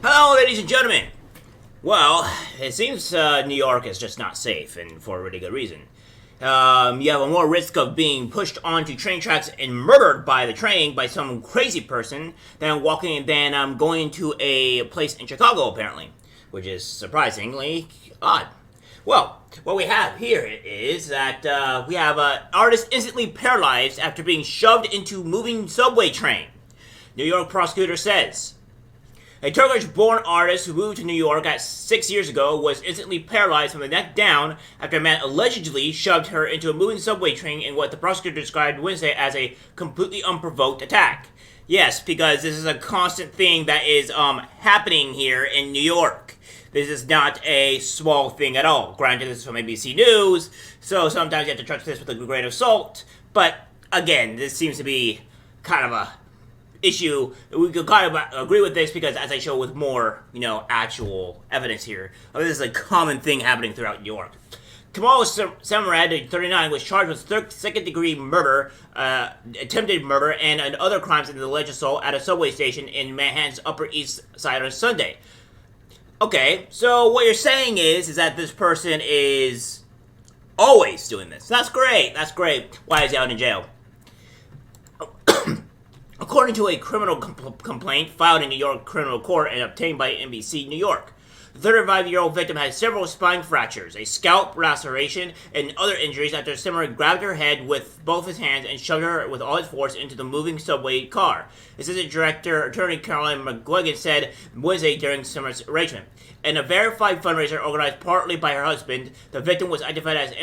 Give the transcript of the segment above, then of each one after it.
Hello, ladies and gentlemen. Well, it seems New York is just not safe, and for a really good reason. You have a more risk of being pushed onto train tracks and murdered by the train by some crazy person than going to a place in Chicago, apparently, which is surprisingly odd. Well, what we have here is that we have an artist instantly paralyzed after being shoved into moving subway train. New York prosecutor says. A Turkish-born artist who moved to New York 6 years ago was instantly paralyzed from the neck down after a man allegedly shoved her into a moving subway train in what the prosecutor described Wednesday as a completely unprovoked attack. Yes, because this is a constant thing that is happening here in New York. This is not a small thing at all. Granted, this is from ABC News, so sometimes you have to trust this with a grain of salt. But again, this seems to be kind of a issue. We could kind of agree with this because, as I show with more, actual evidence here, this is a common thing happening throughout New York. Kamal Samaritans, 39, was charged with second-degree murder, attempted murder, and other crimes in the alleged assault at a subway station in Manhattan's Upper East Side on Sunday. Okay, so what you're saying is that this person is always doing this. That's great. That's great. Why is he out in jail? According to a criminal complaint filed in New York Criminal Court and obtained by NBC New York, the 35-year-old victim had several spine fractures, a scalp laceration, and other injuries after Samaritans grabbed her head with both his hands and shoved her with all his force into the moving subway car. Assistant Director Attorney Caroline McGuigan said Wednesday during Samaritans' arraignment. In a verified fundraiser organized partly by her husband, the victim was identified as I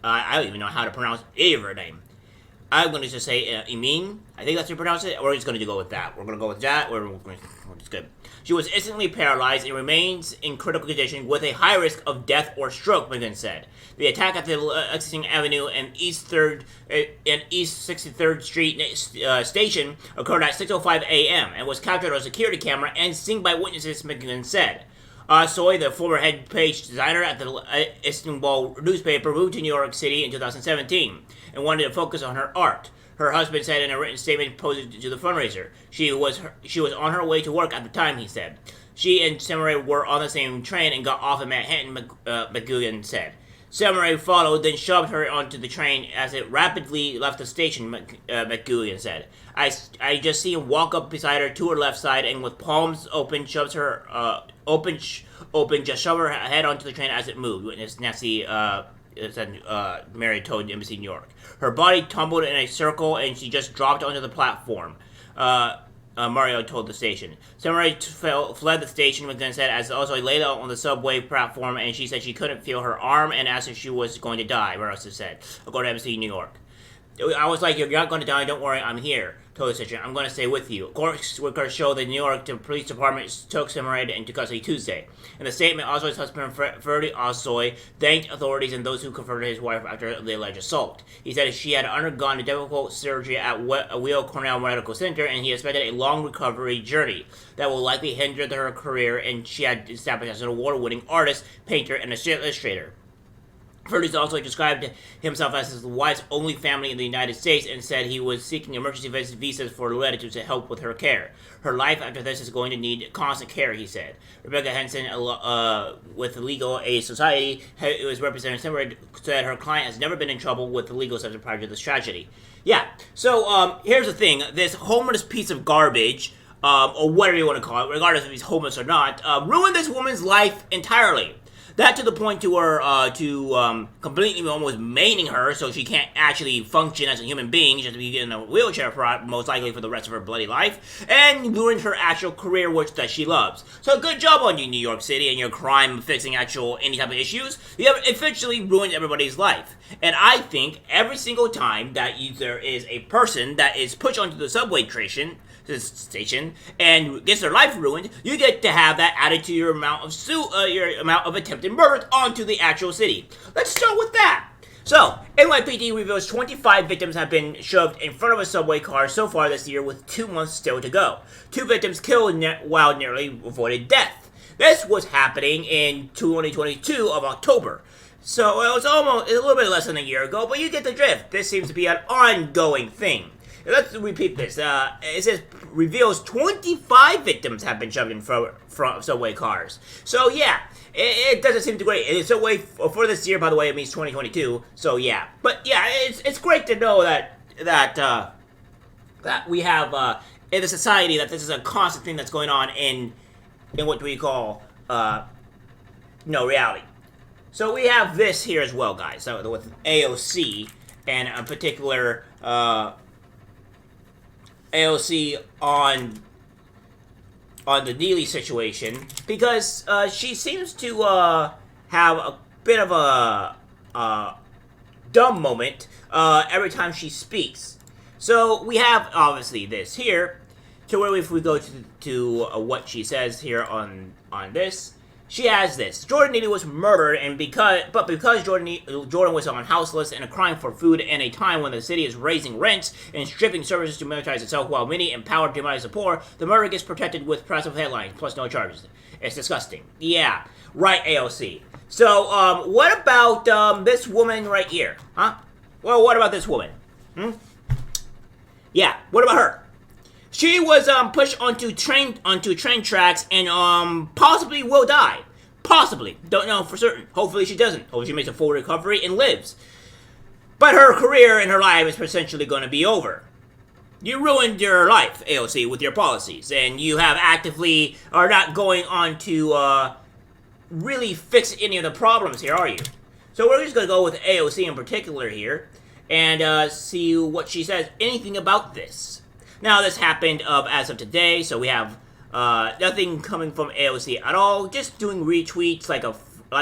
don't even know how to pronounce any of her name. I'm going to just say Emin. I think that's how you pronounce it. We're just going to go with that. We're going to go with that. It's good. She was instantly paralyzed and remains in critical condition with a high risk of death or stroke, McGinn said. The attack at the Lexington Avenue and East 63rd Street station occurred at 6:05 a.m. and was captured on a security camera and seen by witnesses, McGinn said. Soy, the former head page designer at the Istanbul newspaper, moved to New York City in 2017 and wanted to focus on her art. Her husband said in a written statement posted to the fundraiser. She was on her way to work at the time, he said. She and Samurai were on the same train and got off in Manhattan, McGuigan said. Samurai followed, then shoved her onto the train as it rapidly left the station, McGuigan said. I just see him walk up beside her to her left side and with palms open, just shove her head onto the train as it moved, witness Nancy Mary told NBC New York. Her body tumbled in a circle and she just dropped onto the platform. Mario told the station. Samurai fled the station, McGinn said, as also laid out on the subway platform, and she said she couldn't feel her arm and asked if she was going to die, Mario said, according to NBC New York. I was like, you're not going to die, don't worry, I'm here, told the station. I'm going to stay with you. Of course, records show the New York Police Department took Samurai into custody Tuesday. In the statement, Ossoy's husband, Ferdy Ossoy, thanked authorities and those who confronted his wife after the alleged assault. He said she had undergone a difficult surgery at Weill Cornell Medical Center, and he expected a long recovery journey that will likely hinder her career, and she had established as an award-winning artist, painter, and illustrator. Ferdy's also described himself as his wife's only family in the United States and said he was seeking emergency visas for relatives to help with her care. Her life after this is going to need constant care, he said. Rebecca Henson, with the Legal Aid Society, who is representing Samurai, said her client has never been in trouble with the legal system prior to this tragedy. Yeah, so here's the thing. This homeless piece of garbage, or whatever you want to call it, regardless if he's homeless or not, ruined this woman's life entirely. That to the point to her, completely almost maiming her so she can't actually function as a human being, just to be in a wheelchair most likely for the rest of her bloody life, and ruined her actual career, that she loves. So good job on you, New York City, and your crime-fixing any type of issues. You have officially ruined everybody's life. And I think every single time that there is a person that is pushed onto the subway station and gets their life ruined, you get to have that added to your amount of attempted murder onto the actual city. Let's start with that. So, NYPD reveals 25 victims have been shoved in front of a subway car so far this year, with 2 months still to go. 2 victims killed while nearly avoided death. This was happening in 2022 of October. So it was almost a little bit less than a year ago, but you get the drift. This seems to be an ongoing thing. let's repeat this. It says reveals 25 victims have been shoved in front of subway cars. So yeah, it doesn't seem too great. It's subway for this year, by the way. It means 2022. So yeah, but yeah, it's great to know that we have in the society that this is a constant thing that's going on in what we call reality. So we have this here as well, guys. So with AOC and a particular AOC on the Neely situation, because she seems to have a bit of a dumb moment every time she speaks. So we have obviously this here, to where if we go to what she says here on this. She has this. Jordan Neely was murdered, and because Jordan was on house arrest and a crime for food in a time when the city is raising rents and stripping services to militarize itself while many empowered to demonize the poor, the murder gets protected with press of headlines plus no charges. It's disgusting. Yeah, right, AOC. So, what about this woman right here? Huh? Well, what about this woman? Yeah, what about her? She was pushed onto train tracks and possibly will die. Possibly. Don't know for certain. Hopefully she doesn't. Hopefully she makes a full recovery and lives. But her career and her life is essentially going to be over. You ruined your life, AOC, with your policies, and you have actively are not going on to really fix any of the problems here, are you? So we're just going to go with AOC in particular here and see what she says anything about this. Now, this happened as of today, so we have nothing coming from AOC at all. Just doing retweets like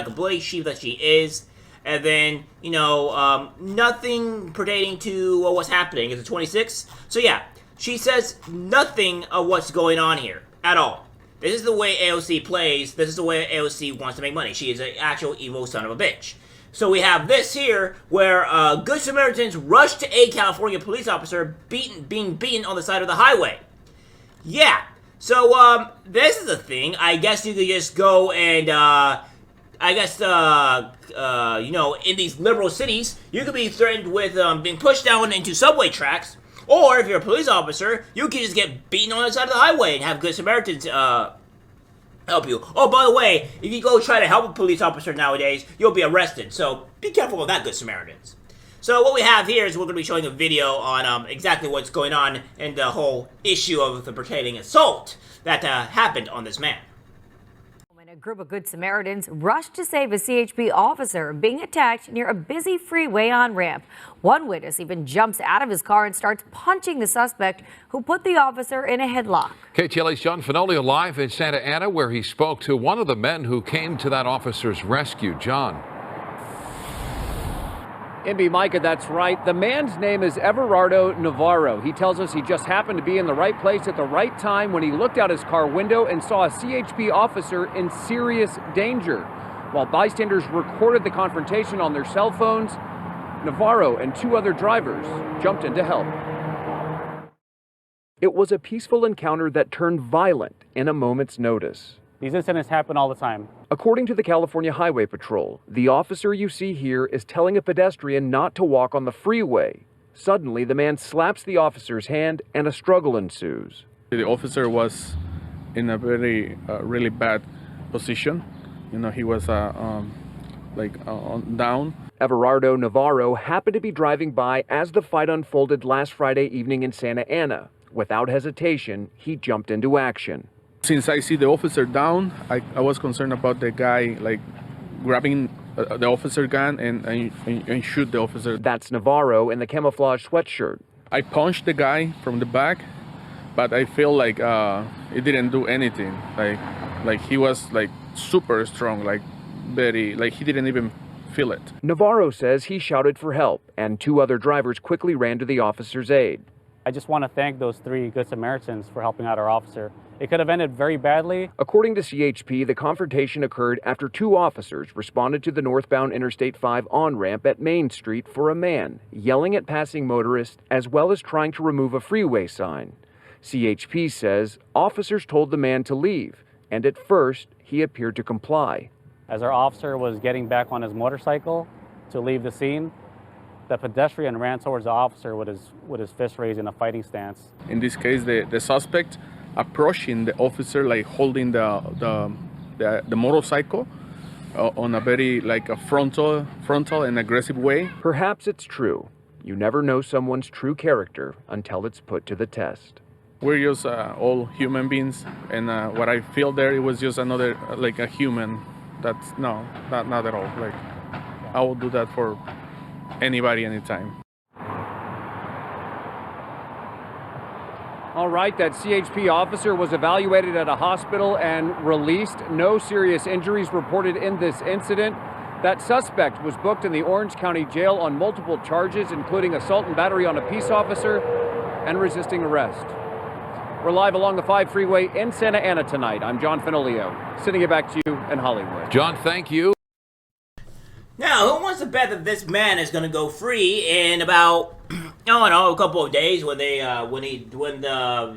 a bloody sheep that she is, and then nothing pertaining to what's happening. Is it 26? So yeah, she says nothing of what's going on here at all. This is the way AOC plays. This is the way AOC wants to make money. She is an actual evil son of a bitch. So we have this here, where Good Samaritans rushed to a California police officer being beaten on the side of the highway. Yeah, so this is the thing. I guess you could just go and, in these liberal cities, you could be threatened with being pushed down into subway tracks, or if you're a police officer, you can just get beaten on the side of the highway and have Good Samaritans help you. Oh, by the way, if you go try to help a police officer nowadays, you'll be arrested. So be careful of that, Good Samaritans. So what we have here is we're going to be showing a video on exactly what's going on in the whole issue of the pertaining assault that happened on this man. A group of Good Samaritans rushed to save a CHP officer being attacked near a busy freeway on-ramp. One witness even jumps out of his car and starts punching the suspect who put the officer in a headlock. KTLA's John Fenoglio live in Santa Ana, where he spoke to one of the men who came to that officer's rescue. John. MB Micah, that's right. The man's name is Everardo Navarro. He tells us he just happened to be in the right place at the right time when he looked out his car window and saw a CHP officer in serious danger. While bystanders recorded the confrontation on their cell phones, Navarro and two other drivers jumped in to help. It was a peaceful encounter that turned violent in a moment's notice. These incidents happen all the time. According to the California Highway Patrol, the officer you see here is telling a pedestrian not to walk on the freeway. Suddenly, the man slaps the officer's hand and a struggle ensues. The officer was in a very, really bad position. He was down. Everardo Navarro happened to be driving by as the fight unfolded last Friday evening in Santa Ana. Without hesitation, he jumped into action. Since I see the officer down, I was concerned about the guy grabbing the officer gun and shoot the officer. That's Navarro in the camouflage sweatshirt. I punched the guy from the back, but I feel like it didn't do anything. Like he was super strong, he didn't even feel it. Navarro says he shouted for help, and two other drivers quickly ran to the officer's aid. I just want to thank those three Good Samaritans for helping out our officer. It could have ended very badly. According to CHP, the confrontation occurred after two officers responded to the northbound Interstate 5 on-ramp at Main Street for a man yelling at passing motorists as well as trying to remove a freeway sign. CHP says officers told the man to leave, and at first he appeared to comply. As our officer was getting back on his motorcycle to leave the scene, The pedestrian ran towards the officer with his fist raised in a fighting stance. In this case, the suspect approaching the officer, like holding the motorcycle on a very like a frontal and aggressive way. Perhaps it's true. You never know someone's true character until it's put to the test. We're just all human beings, and what I feel there, it was just another like a human. That's not at all. Like I will do that for anybody, anytime. All right, that CHP officer was evaluated at a hospital and released. No serious injuries reported in this incident. That suspect was booked in the Orange County Jail on multiple charges, including assault and battery on a peace officer and resisting arrest. We're live along the 5 freeway in Santa Ana tonight. I'm John Finolio, sending it back to you in Hollywood. John, thank you. Now, who wants to bet that this man is going to go free in about, I don't know, a couple of days when the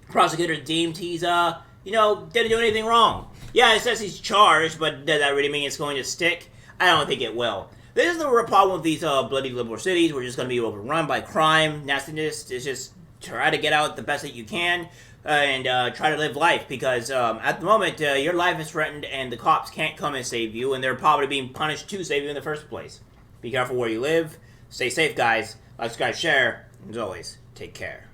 prosecutor deemed he's, didn't do anything wrong? Yeah, it says he's charged, but does that really mean it's going to stick? I don't think it will. This is the real problem with these bloody liberal cities. We're just going to be overrun by crime, nastiness. It's just try to get out the best that you can and try to live life, because at the moment your life is threatened and the cops can't come and save you, and they're probably being punished to save you in the first place. Be careful where you live. Stay safe, guys. Like, subscribe, share, and as always, take care.